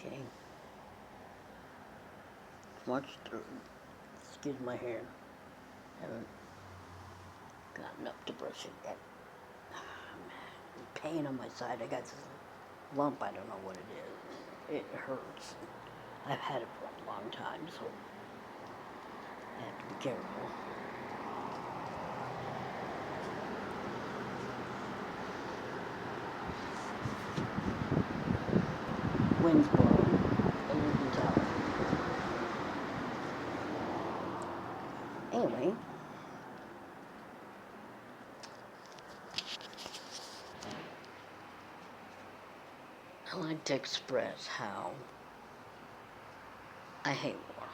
Okay. March 3rd. Excuse my hair. Haven't gotten up to brush it yet. Pain on my side. I got this lump. I don't know what it is. It hurts. I've had it for a long time, so I have to be careful. Wind's blowing, as you can tell. Anyway, I like to express how I hate war.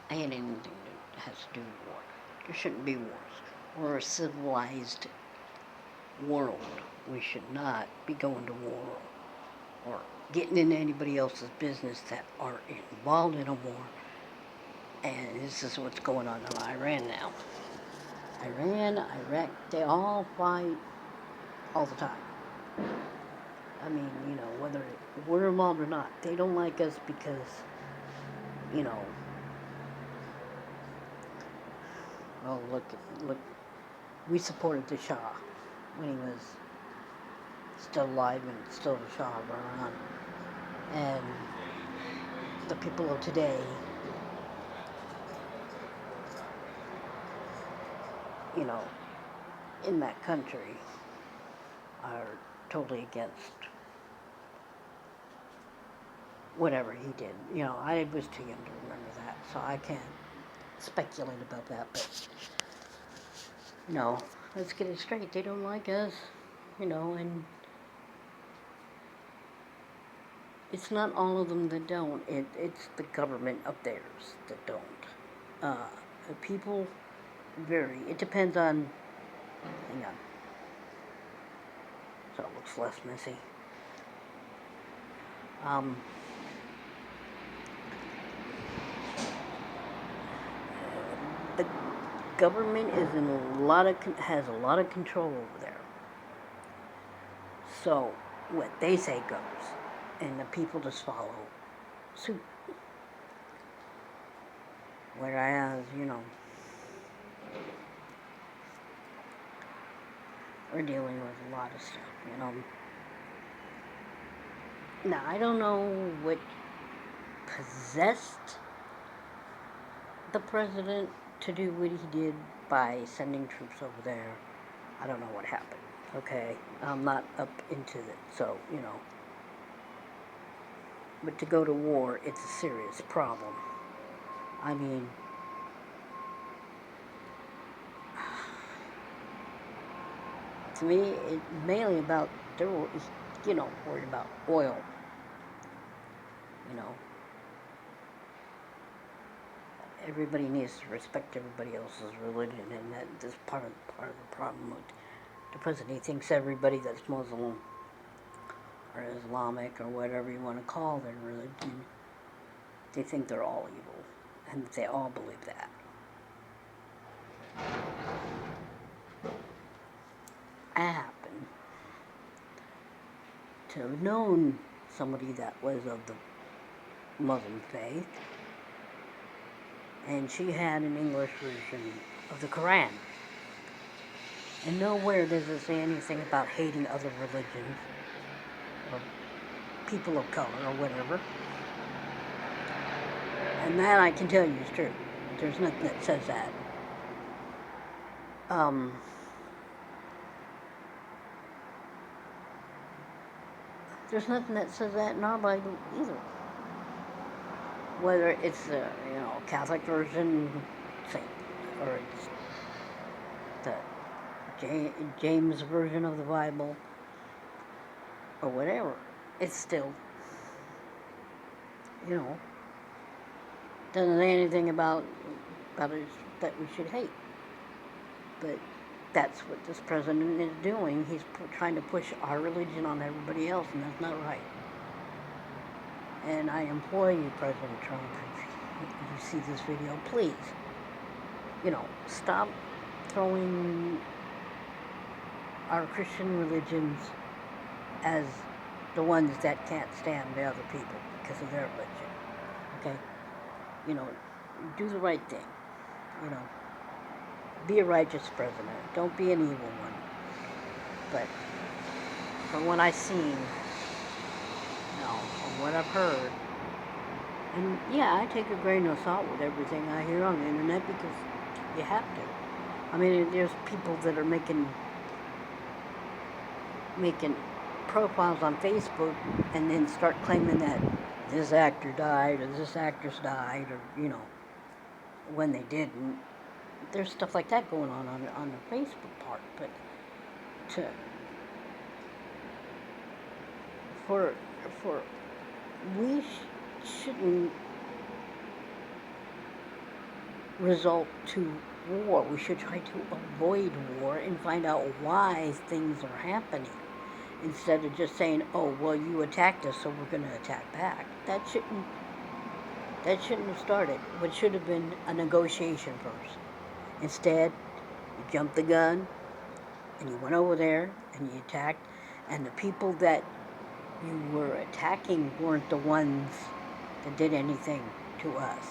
I hate anything that has to do with war. There shouldn't be wars. We're a civilized world. We should not be going to war or getting in anybody else's business that are involved in a war. And this is what's going on in Iran now. Iran, Iraq, they all fight all the time. I mean, whether we're involved or not, they don't like us because, you know, oh, look, we supported the Shah when he was still alive and still the Shah of Iran. And the people of today, in that country are totally against whatever he did. I was too young to remember that, so I can't speculate about that, but let's get it straight. They don't like us, and it's not all of them that don't. It's the government of theirs that don't. The people vary. It depends on, hang on, so it looks less messy. The government is has a lot of control over there. So what they say goes, and the people just follow suit. Whereas, we're dealing with a lot of stuff. Now, I don't know what possessed the president to do what he did by sending troops over there. I don't know what happened, okay? I'm not up into it, so, But to go to war, it's a serious problem. I mean, to me, it's mainly about, they're, worried about oil. Everybody needs to respect everybody else's religion, and that's part of the problem with the president. He thinks everybody that's Muslim or Islamic or whatever you want to call their religion, they think they're all evil, and they all believe that. I happen to have known somebody that was of the Muslim faith, and she had an English version of the Quran. And nowhere does it say anything about hating other religions or people of color or whatever. And that I can tell you is true. There's nothing that says that. There's nothing that says that in our Bible either. Whether it's the Catholic version, or it's the James version of the Bible, or whatever, it's still, doesn't say anything about it that we should hate. But that's what this president is doing. He's trying to push our religion on everybody else, and that's not right. And I implore you, President Trump, if you see this video, please, stop throwing our Christian religions as the ones that can't stand the other people because of their religion. Okay? You know, do the right thing. You know, be a righteous president. Don't be an evil one. But from what I've seen, from what I've heard, and yeah, I take a grain of salt with everything I hear on the internet because you have to. I mean, there's people that are making profiles on Facebook and then start claiming that this actor died or this actress died or when they didn't. There's stuff like that going on the Facebook part, but to for we shouldn't result to war. We should try to avoid war and find out why things are happening instead of just saying, "Oh, well, you attacked us, so we're going to attack back." That shouldn't have started. What should have been a negotiation first. Instead, you jumped the gun and you went over there and you attacked, and the people that you were attacking weren't the ones that did anything to us.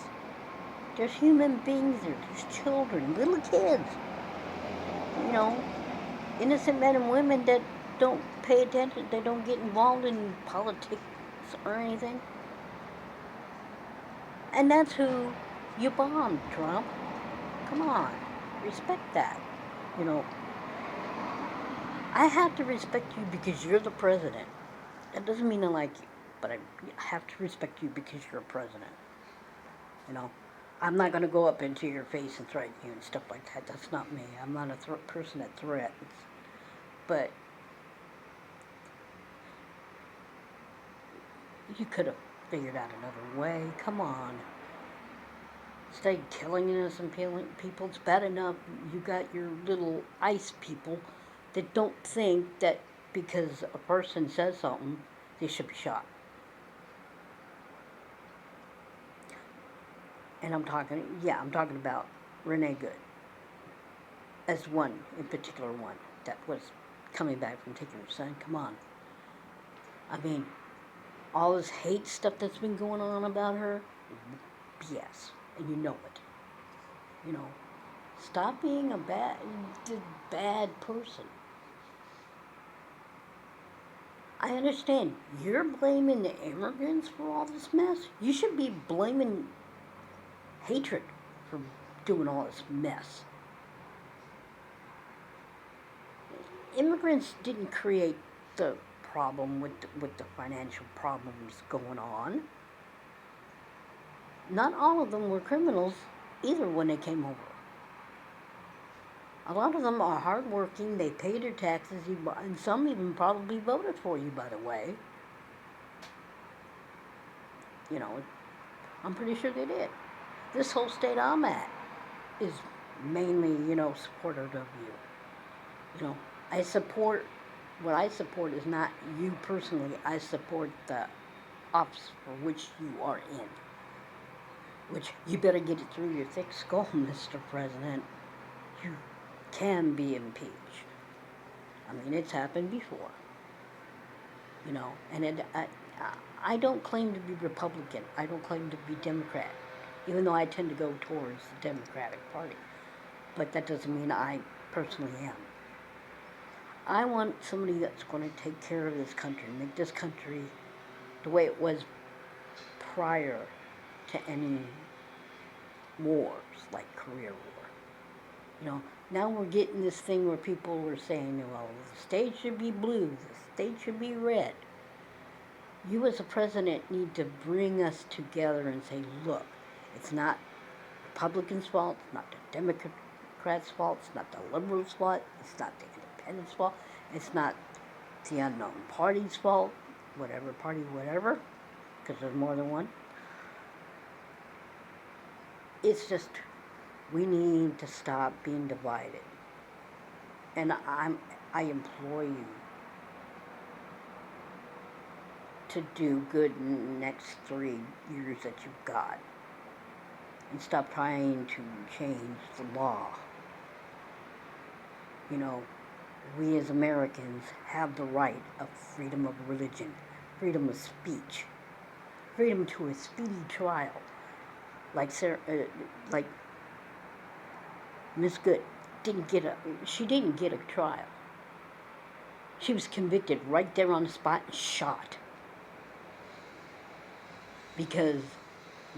There's human beings there. There's children, little kids. Innocent men and women that don't pay attention. They don't get involved in politics or anything. And that's who you bombed, Trump. Come on. Respect that. I have to respect you because you're the president. That doesn't mean I like you, but I have to respect you because you're a president. I'm not going to go up into your face and threaten you and stuff like that. That's not me. I'm not a person that threatens. But you could have figured out another way. Come on. Instead of killing innocent people, it's bad enough you got your little ICE people that don't think that because a person says something, they should be shot. And I'm talking about Renee Good as one, in particular one, that was coming back from taking her son. Come on. I mean, all this hate stuff that's been going on about her, BS, and you know it. Stop being a bad person. I understand, you're blaming the immigrants for all this mess. You should be blaming hatred for doing all this mess. Immigrants didn't create the problem with the financial problems going on. Not all of them were criminals either when they came over. A lot of them are hardworking, they pay their taxes, and some even probably voted for you, by the way. I'm pretty sure they did. This whole state I'm at is mainly, supportive of you. What I support is not you personally. I support the office for which you are in. Which you better get it through your thick skull, Mr. President. You can be impeached. I mean, it's happened before. And I don't claim to be Republican. I don't claim to be Democrat, even though I tend to go towards the Democratic Party. But that doesn't mean I personally am. I want somebody that's going to take care of this country, make this country the way it was prior to any wars, like Korea War. Now we're getting this thing where people were saying, well, the state should be blue, the state should be red. You as a president need to bring us together and say, look, it's not Republicans' fault, it's not the Democrats' fault, it's not the Liberals' fault, it's not the Independents' fault, it's not the unknown party's fault, whatever party, whatever, because there's more than one. It's just, we need to stop being divided. And I implore you to do good in the next 3 years that you've got. And stop trying to change the law. We as Americans have the right of freedom of religion. freedom of speech, freedom to a speedy trial, like like Miss Good she didn't get a trial. She was convicted right there on the spot and shot because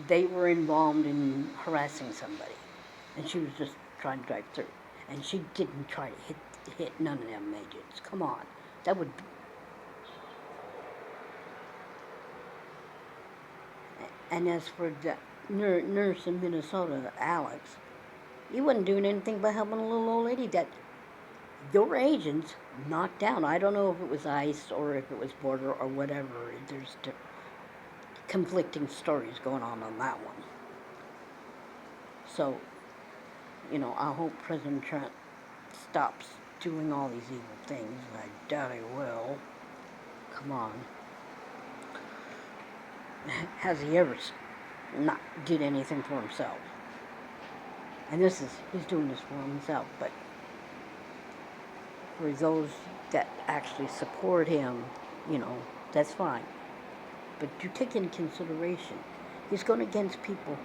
they were involved in harassing somebody, and she was just trying to drive through, and she didn't try to hit none of them agents. Come on, that would. And as for the nurse in Minnesota, Alex, he wasn't doing anything but helping a little old lady that your agents knocked down. I don't know if it was ICE or if it was border or whatever. There's conflicting stories going on that one. So, I hope President Trump stops doing all these evil things. I doubt he will. Come on. Has he ever not did anything for himself? And he's doing this for himself, but for those that actually support him, that's fine. But you take into consideration, he's going against people.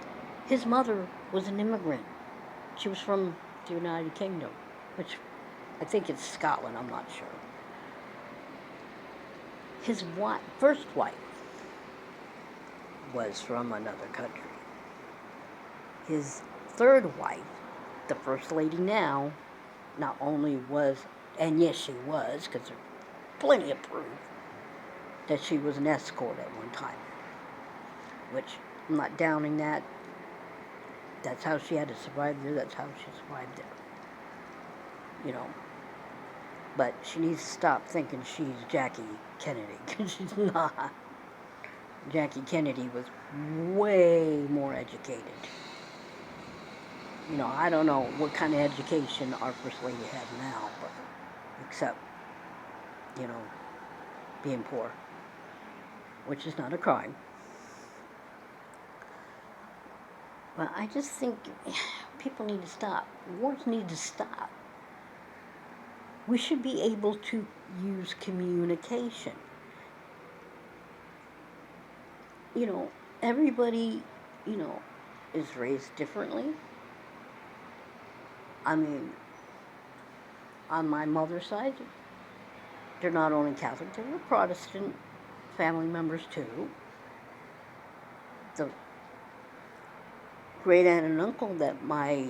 His mother was an immigrant. She was from the United Kingdom, which I think it's Scotland, I'm not sure. His first wife was from another country. His third wife, the first lady now, not only was, and yes she was, because there's plenty of proof, that she was an escort at one time. Which, I'm not downing that. That's how she had to survive there. That's how she survived there. But she needs to stop thinking she's Jackie Kennedy, because she's not. Jackie Kennedy was way more educated. I don't know what kind of education our First Lady has now, but except, being poor, which is not a crime. But I just think people need to stop. Wars need to stop. We should be able to use communication. Everybody, is raised differently. I mean, on my mother's side, they're not only Catholic, they were Protestant family members too. The great aunt and uncle that my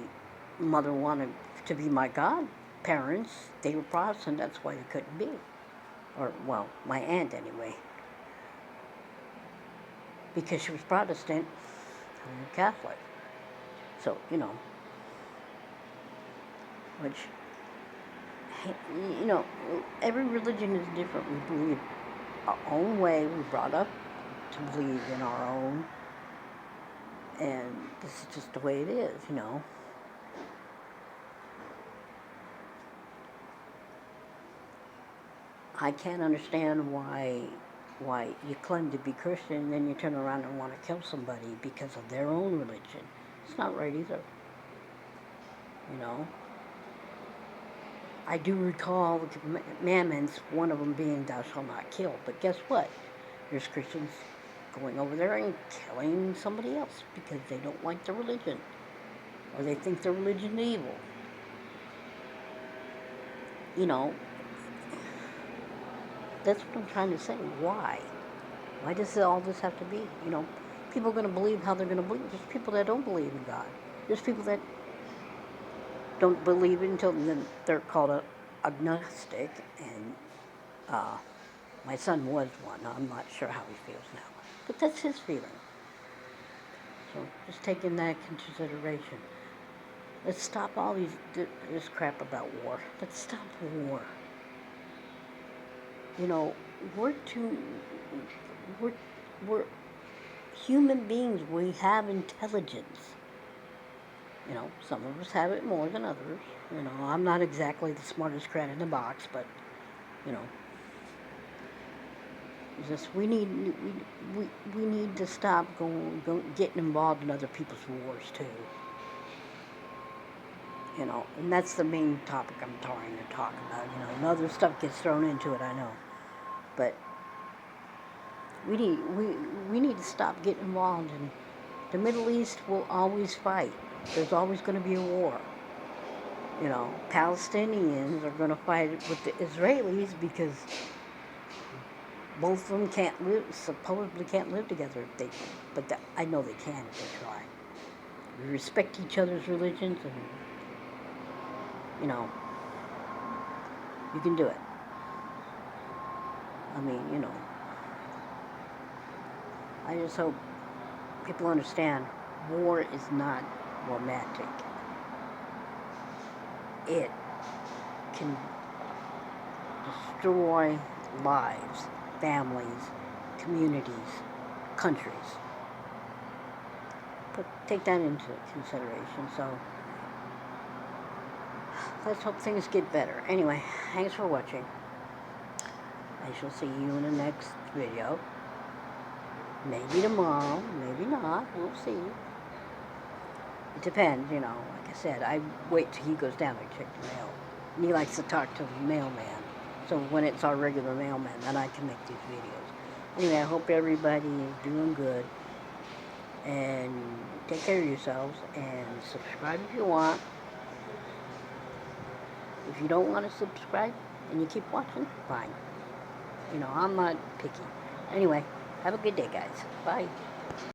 mother wanted to be my godparents, they were Protestant, that's why they couldn't be. Or, well, my aunt anyway. Because she was Protestant and Catholic. So, which, every religion is different. We believe our own way. We're brought up to believe in our own. And this is just the way it is, I can't understand why you claim to be Christian and then you turn around and want to kill somebody because of their own religion. It's not right either. I do recall the commandments, one of them being thou shalt not kill. But guess what? There's Christians going over there and killing somebody else because they don't like their religion. Or they think their religion is evil. That's what I'm trying to say. Why? Why does all this have to be? People are going to believe how they're going to believe. There's people that don't believe in God. There's people that don't believe it until then they're called agnostic. And my son was one. I'm not sure how he feels now. But that's his feeling. So just taking that into consideration. Let's stop all this crap about war. Let's stop war. We're human beings. We have intelligence. Some of us have it more than others. I'm not exactly the smartest crab in the box, but just we need to stop getting involved in other people's wars too. And that's the main topic I'm trying to talk about. And other stuff gets thrown into it, I know. But We need to stop getting involved in the Middle East will always fight. There's always going to be a war. You know, Palestinians are going to fight with the Israelis because both of them supposedly can't live together if they, but I know they can if they try. We respect each other's religions, and you know, you can do it. I mean, you know, I just hope people understand war is not romantic. It can destroy lives, families, communities, countries. But take that into consideration. So let's hope things get better. Anyway, thanks for watching. I shall see you in the next video. Maybe tomorrow, maybe not. We'll see. It depends, you know. Like I said, I wait till he goes down to check the mail. And he likes to talk to the mailman. So when it's our regular mailman, then I can make these videos. Anyway, I hope everybody is doing good. And take care of yourselves. And subscribe if you want. If you don't want to subscribe and you keep watching, fine. You know, I'm not picky. Anyway, have a good day, guys. Bye.